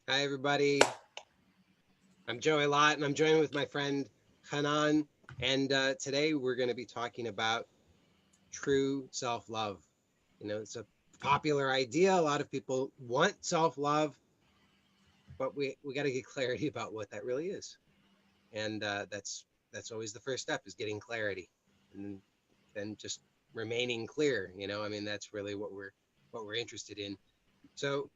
Hi, everybody. I'm Joey Lott, and I'm joined with my friend Chanan. And today we're going to be talking about true self-love. You know, it's a popular idea. A lot of people want self-love, but we got to get clarity about what that really is. And that's always the first step, is getting clarity, and then just remaining clear. I mean, that's really what we're interested in. So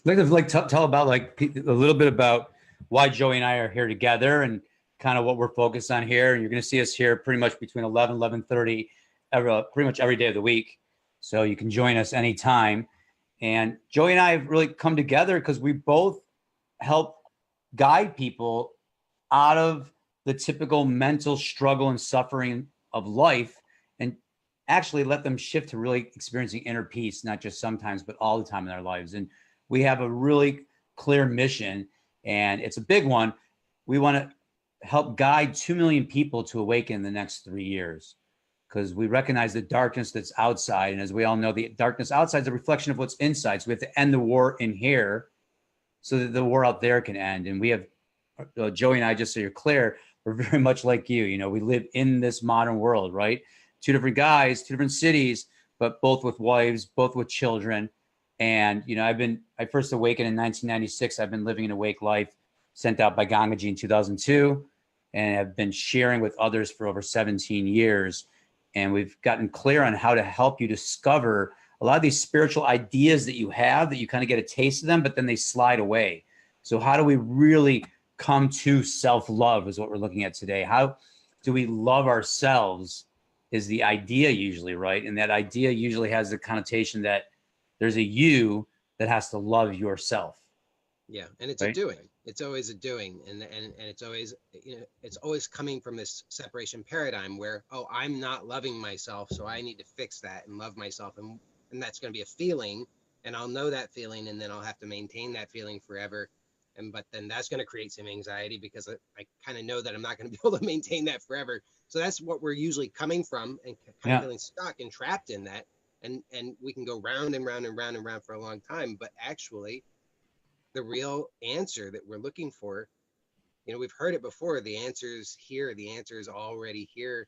Tell about a little bit about why Joey and I are here together and kind of what we're focused on here. And you're going to see us here pretty much between 11:30, pretty much every day of the week. So you can join us anytime. And Joey and I have really come together because we both help guide people out of the typical mental struggle and suffering of life, and actually let them shift to really experiencing inner peace, not just sometimes, but all the time in their lives. And we have a really clear mission, and it's a big one. We want to help guide 2 million people to awaken in the next 3 years, because we recognize the darkness that's outside. And as we all know, the darkness outside is a reflection of what's inside. So we have to end the war in here so that the war out there can end. And we have Joey and I, just so you're clear, we're very much like you. We live in this modern world, right? Two different guys, two different cities, but both with wives, both with children. And, I first awakened in 1996. I've been living an awake life, sent out by Gangaji in 2002, and have been sharing with others for over 17 years. And we've gotten clear on how to help you discover a lot of these spiritual ideas that you have, that you kind of get a taste of them, but then they slide away. So how do we really come to self-love is what we're looking at today. How do we love ourselves is the idea usually, right? And that idea usually has the connotation that there's a you that has to love yourself. Yeah, and it's a Right? doing. It's always a doing, and it's always, it's always coming from this separation paradigm where, oh, I'm not loving myself, so I need to fix that and love myself, and that's going to be a feeling, and I'll know that feeling, and then I'll have to maintain that feeling forever, but then that's going to create some anxiety because I kind of know that I'm not going to be able to maintain that forever. So that's what we're usually coming from, and kind of Yeah. feeling stuck and trapped in that, and we can go round and round and round and round for a long time, but actually the real answer that we're looking for, we've heard it before, the answer is here, the answer is already here,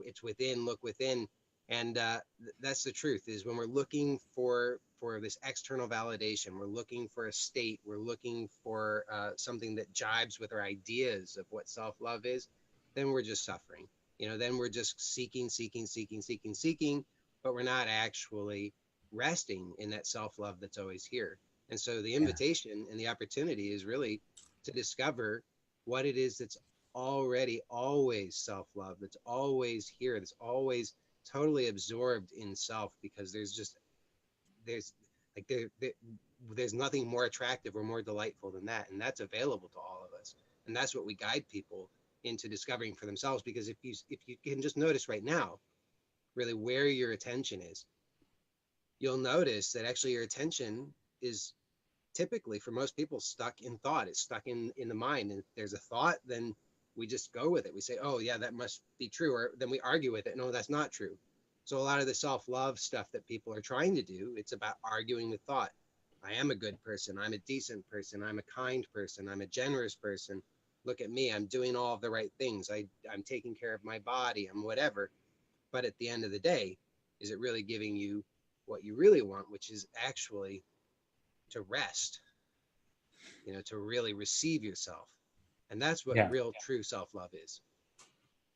it's within, look within. And that's the truth, is when we're looking for this external validation, we're looking for a state, we're looking for something that jibes with our ideas of what self-love is, then we're just suffering. Then we're just seeking, but we're not actually resting in that self-love that's always here. And so the Yeah. invitation and the opportunity is really to discover what it is that's already always self-love, that's always here, that's always totally absorbed in self, because there's like there's nothing more attractive or more delightful than that, and that's available to all of us. And that's what we guide people into discovering for themselves, because if you can just notice right now really where your attention is, you'll notice that actually your attention is typically, for most people, stuck in thought. It's stuck in the mind, and if there's a thought, then we just go with it. We say, oh yeah, that must be true, or then we argue with it, no, that's not true. So a lot of the self-love stuff that people are trying to do, it's about arguing with thought. I am a good person, I'm a decent person, I'm a kind person, I'm a generous person, look at me, I'm doing all of the right things, I'm taking care of my body, I'm whatever. But at the end of the day, is it really giving you what you really want, which is actually to rest, to really receive yourself. And that's what Yeah. real true self-love is.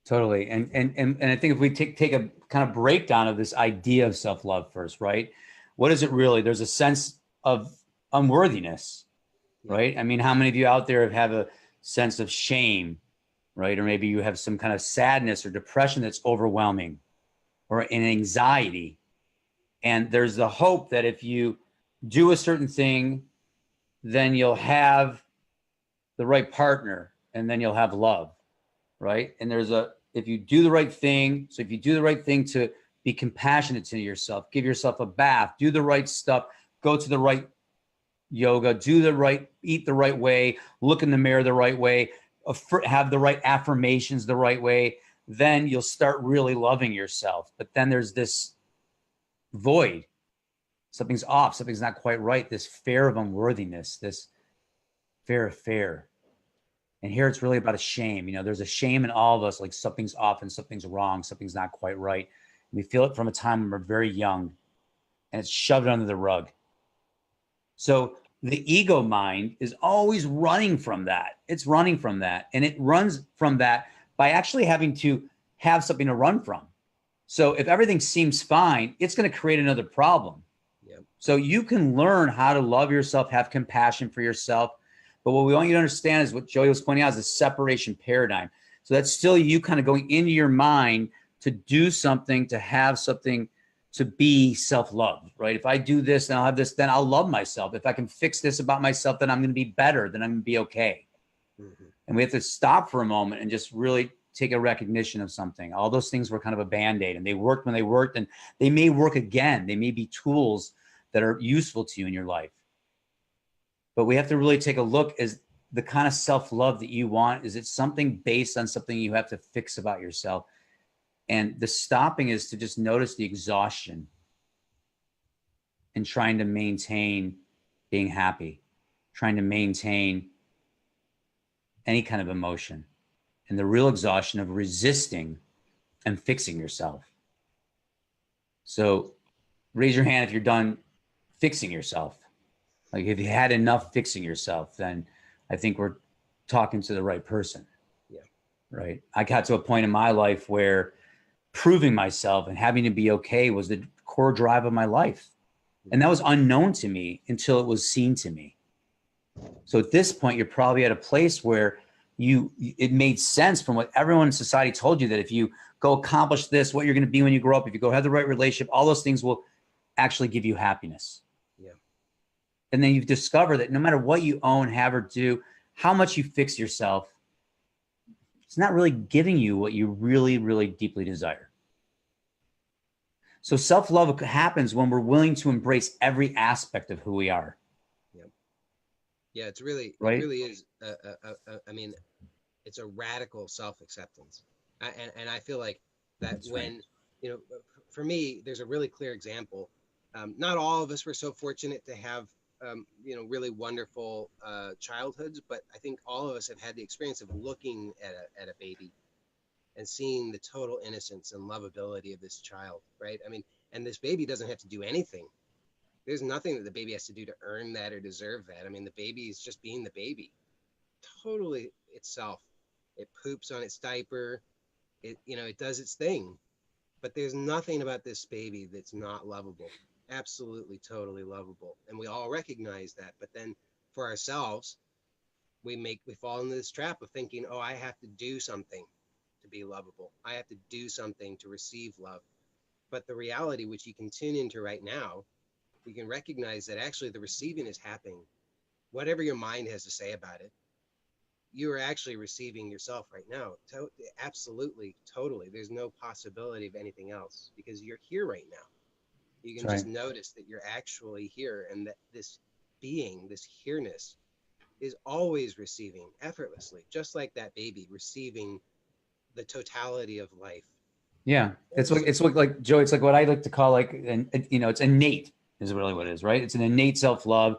Totally. And I think if we take a kind of breakdown of this idea of self-love first, right? What is it really? There's a sense of unworthiness, Yeah. right? I mean, how many of you out there have a sense of shame, right? Or maybe you have some kind of sadness or depression that's overwhelming, or an anxiety. And there's the hope that if you do a certain thing, then you'll have the right partner, and then you'll have love, right? And if you do the right thing, so if you do the right thing to be compassionate to yourself, give yourself a bath, do the right stuff, go to the right yoga, eat the right way, look in the mirror the right way, have the right affirmations the right way, then you'll start really loving yourself. But then there's this void. Something's off. Something's not quite right. This fear of unworthiness, this fear of fear. And here it's really about a shame. You know, there's a shame in all of us, like something's off and something's wrong, something's not quite right. And we feel it from a time when we're very young, and it's shoved under the rug. So the ego mind is always running from that. It's running from that. And it runs from that by actually having to have something to run from. So if everything seems fine, it's going to create another problem. Yep. So you can learn how to love yourself, have compassion for yourself. But what we want you to understand is what Joey was pointing out is the separation paradigm. So that's still you kind of going into your mind to do something, to have something, to be self-love, right? If I do this and I'll have this, then I'll love myself. If I can fix this about myself, then I'm going to be better, then I'm going to be okay. Mm-hmm. And we have to stop for a moment and just really take a recognition of something. All those things were kind of a Band-Aid, and they worked when they worked, and they may work again. They may be tools that are useful to you in your life. But we have to really take a look as the kind of self-love that you want. Is it something based on something you have to fix about yourself? And the stopping is to just notice the exhaustion and trying to maintain being happy, trying to maintain any kind of emotion, and the real exhaustion of resisting and fixing yourself. So raise your hand if you're done fixing yourself. Like if you had enough fixing yourself, then I think we're talking to the right person. Yeah. Right. I got to a point in my life where proving myself and having to be okay was the core drive of my life. And that was unknown to me until it was seen to me. So at this point, you're probably at a place where it made sense from what everyone in society told you, that if you go accomplish this, what you're going to be when you grow up, if you go have the right relationship, all those things will actually give you happiness. Yeah. And then you've discovered that no matter what you own, have, or do, how much you fix yourself, it's not really giving you what you really, really deeply desire. So self-love happens when we're willing to embrace every aspect of who we are. Yeah, it's really, right? It really is. I mean, it's a radical self-acceptance, and I feel like that That's when, right. you know, for me, there's a really clear example. Not all of us were so fortunate to have, you know, really wonderful childhoods, but I think all of us have had the experience of looking at a baby and seeing the total innocence and lovability of this child, right? I mean, and this baby doesn't have to do anything. There's nothing that the baby has to do to earn that or deserve that. I mean, the baby is just being the baby, totally itself. It poops on its diaper. It, you know, it does its thing. But there's nothing about this baby that's not lovable. Absolutely, totally lovable. And we all recognize that. But then for ourselves, we fall into this trap of thinking, oh, I have to do something to be lovable. I have to do something to receive love. But the reality, which you can tune into right now, you can recognize that actually the receiving is happening. Whatever your mind has to say about it, you are actually receiving yourself right now. Absolutely, totally. There's no possibility of anything else because you're here right now. You can just notice that you're actually here, and that this being, this here-ness, is always receiving effortlessly, just like that baby receiving the totality of life. Yeah, it's like Joe. It's like what I like to call it's innate. Is really what it is, right? It's an innate self-love,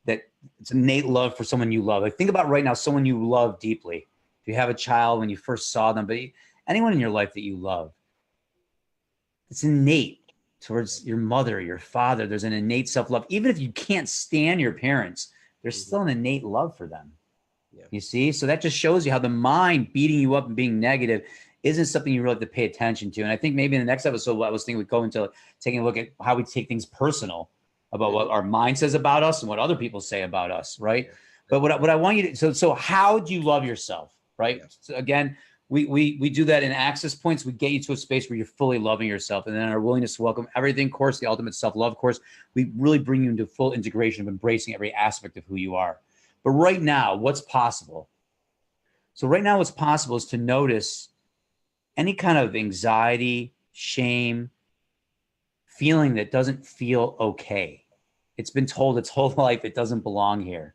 that it's innate love for someone you love. Like think about right now, someone you love deeply. If you have a child when you first saw them, but anyone in your life that you love, it's innate towards your mother, your father. There's an innate self-love. Even if you can't stand your parents, there's still an innate love for them. Yeah. You see? So that just shows you how the mind beating you up and being negative isn't something you really have to pay attention to. And I think maybe in the next episode, I was thinking we'd go into taking a look at how we take things personal about what our mind says about us and what other people say about us, right? Yeah. But what I want you to, so how do you love yourself, right? Yeah. So again, we do that in access points. We get you to a space where you're fully loving yourself. And then our willingness to welcome everything course, the ultimate self-love course, we really bring you into full integration of embracing every aspect of who you are. But right now, what's possible? So right now, what's possible is to notice any kind of anxiety, shame, feeling that doesn't feel okay. It's been told its whole life it doesn't belong here.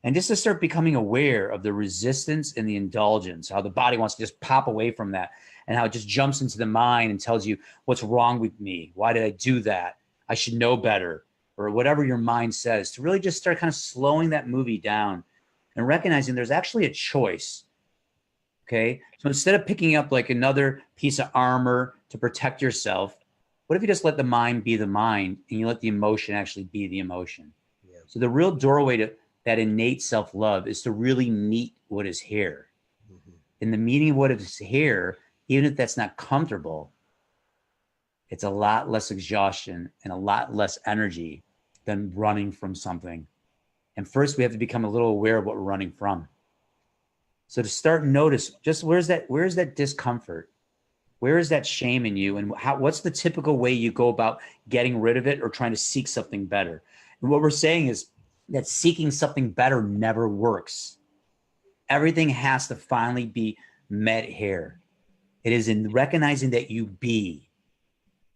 And just to start becoming aware of the resistance and the indulgence, how the body wants to just pop away from that, and how it just jumps into the mind and tells you what's wrong with me. Why did I do that? I should know better, or whatever your mind says, to really just start kind of slowing that movie down and recognizing there's actually a choice. Okay. So instead of picking up like another piece of armor to protect yourself, what if you just let the mind be the mind and you let the emotion actually be the emotion? Yeah. So the real doorway to that innate self-love is to really meet what is here. Mm-hmm. In the meeting of what is here, even if that's not comfortable, it's a lot less exhaustion and a lot less energy than running from something. And first, we have to become a little aware of what we're running from. So to start, notice just where's that discomfort? Where is that shame in you? And what's the typical way you go about getting rid of it or trying to seek something better? And what we're saying is that seeking something better never works. Everything has to finally be met here. It is in recognizing that you be,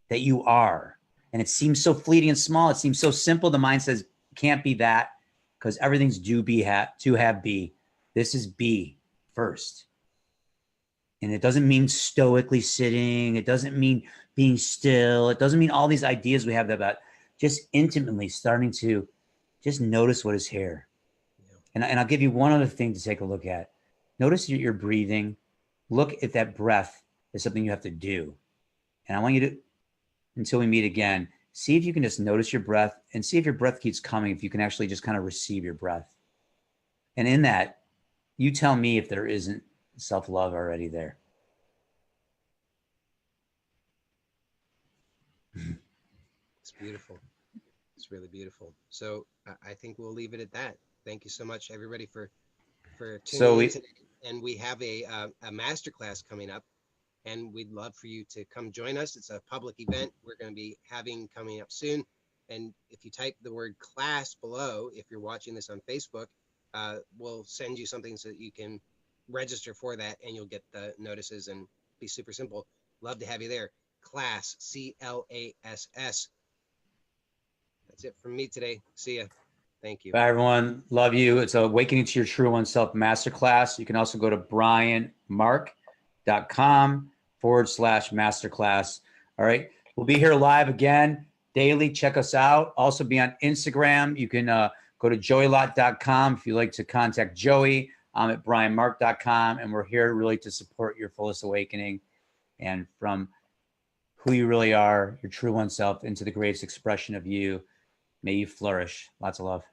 that you are. And it seems so fleeting and small. It seems so simple. The mind says, can't be that, because everything's do be, to have be. This is be first. And it doesn't mean stoically sitting. It doesn't mean being still. It doesn't mean all these ideas we have about just intimately starting to just notice what is here. Yeah. And I'll give you one other thing to take a look at. Notice your breathing. Look at that breath as something you have to do. And I want you to, until we meet again, see if you can just notice your breath and see if your breath keeps coming, if you can actually just kind of receive your breath. And in that, you tell me if there isn't self-love already there. It's beautiful. It's really beautiful. So I think we'll leave it at that. Thank you so much, everybody, for tuning in today. And we have a masterclass coming up, and we'd love for you to come join us. It's a public event we're going to be having coming up soon. And if you type the word class below, if you're watching this on Facebook, we'll send you something so that you can register for that, and you'll get the notices, and be super simple. Love to have you there. Class, CLASS. That's it from me today. See ya. Thank you. Bye, everyone. Love you. It's Awakening to Your True Oneself Masterclass. You can also go to brianmark.com/masterclass. All right. We'll be here live again daily. Check us out. Also be on Instagram. You can go to joeylott.com if you'd like to contact Joey. I'm at brianmark.com, and we're here really to support your fullest awakening and from who you really are, your true oneself, into the greatest expression of you. May you flourish. Lots of love.